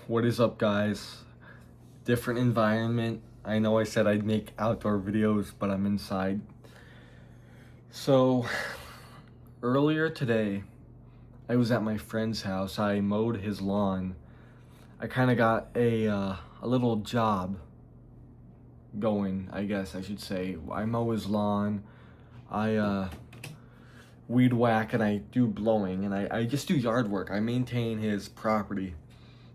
What is up, guys? Different environment. I know I said I'd make outdoor videos, but I'm inside. So, earlier today, I was at my friend's house. I mowed his lawn. I kind of got a little job going, I guess I should say. I mow his lawn. I weed whack and I do blowing, and I just do yard work. I maintain his property.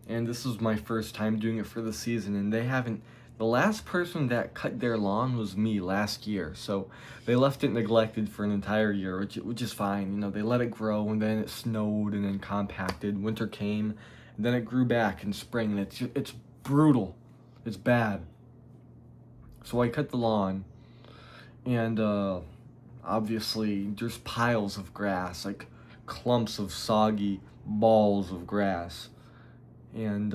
And this was my first time doing it for the season, and they haven't. The last person that cut their lawn was me last year, so they left it neglected for an entire year, which is fine. You know, they let it grow, and then it snowed, and then compacted. Winter came, and then it grew back in spring, and it's brutal. It's bad. So I cut the lawn, and obviously there's piles of grass, like clumps of soggy balls of grass, and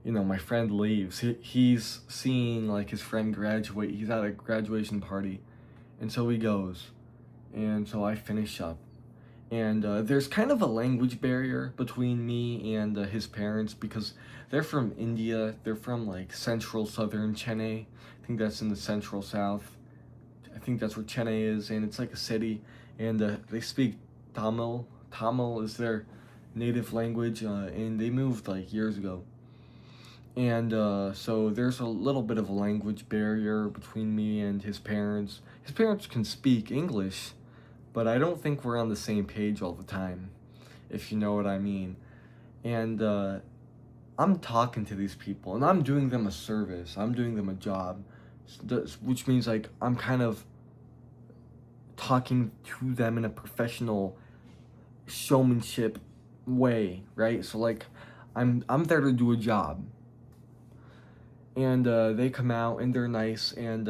my friend leaves. He's seeing like his friend graduate. He's at a graduation party, and so he goes, and so I finish up. And there's kind of a language barrier between me and his parents because they're from India. They're from like central southern Chennai. I think that's in the central south. I think that's where Chennai is, and it's like a city. And they speak Tamil. Tamil is their native language, and they moved like years ago. And so there's a little bit of a language barrier between me and his parents. His parents can speak English, but I don't think we're on the same page all the time, if you know what I mean. And I'm talking to these people, and I'm doing them a service. I'm doing them a job, which means like I'm kind of talking to them in a professional showmanship way, right? So like I'm there to do a job. And they come out and they're nice, and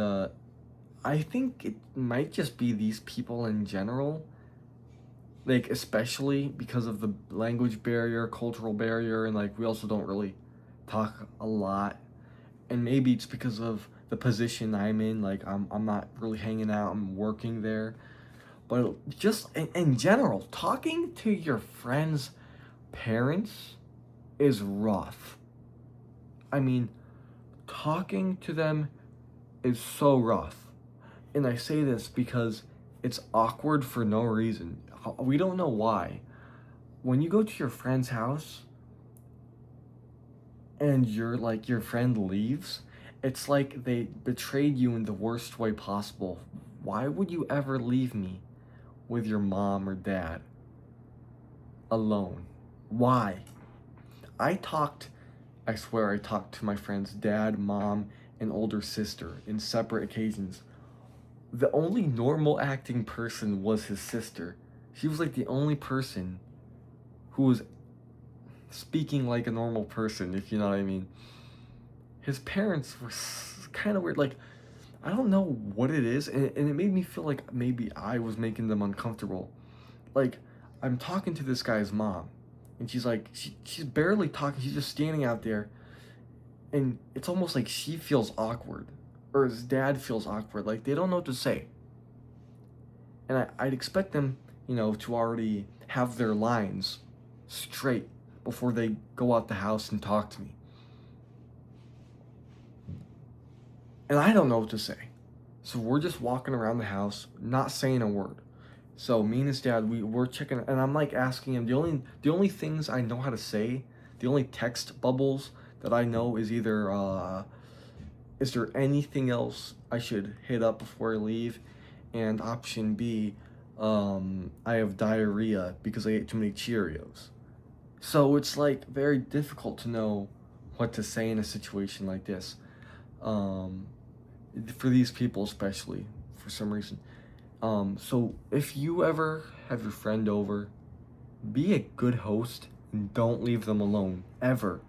I think it might just be these people in general, like especially because of the language barrier, cultural barrier, and like we also don't really talk a lot, and maybe it's because of the position I'm in. Like I'm not really hanging out, I'm working there. But just in general, talking to your friends' parents is rough. I mean, talking to them is so rough. And I say this because it's awkward for no reason. We don't know why. When you go to your friend's house and your friend leaves, it's like they betrayed you in the worst way possible. Why would you ever leave me with your mom or dad alone? Why? I talked I swear I talked to my friend's dad, mom, and older sister in separate occasions. The only normal acting person was his sister. She was like the only person who was speaking like a normal person, if you know what I mean. His parents were kind of weird. Like, I don't know what it is, and it made me feel like maybe I was making them uncomfortable. Like, I'm talking to this guy's mom, and she's like, she's barely talking, she's just standing out there, and it's almost like she feels awkward, or his dad feels awkward, like they don't know what to say. And I'd expect them, to already have their lines straight before they go out the house and talk to me. And I don't know what to say. So we're just walking around the house, not saying a word. So me and his dad, we're checking, and I'm like asking him, the only things I know how to say, the only text bubbles that I know is either is there anything else I should hit up before I leave, and option B, I have diarrhea because I ate too many Cheerios. So it's like very difficult to know what to say in a situation like this. Um, for these people especially, for some reason. So if you ever have your friend over, be a good host and don't leave them alone ever,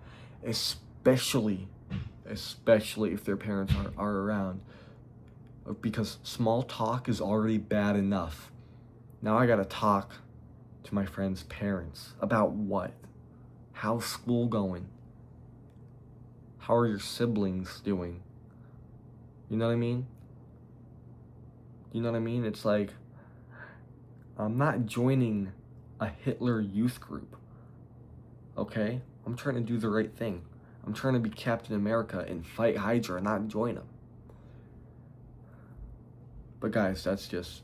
especially especially if their parents are around, because small talk is already bad enough. Now I gotta talk to my friend's parents about what? How's school going? How are your siblings doing? You know what I mean? You know what I mean? It's like, I'm not joining a Hitler youth group. Okay? I'm trying to do the right thing. I'm trying to be Captain America and fight Hydra, not join him. But guys, that's just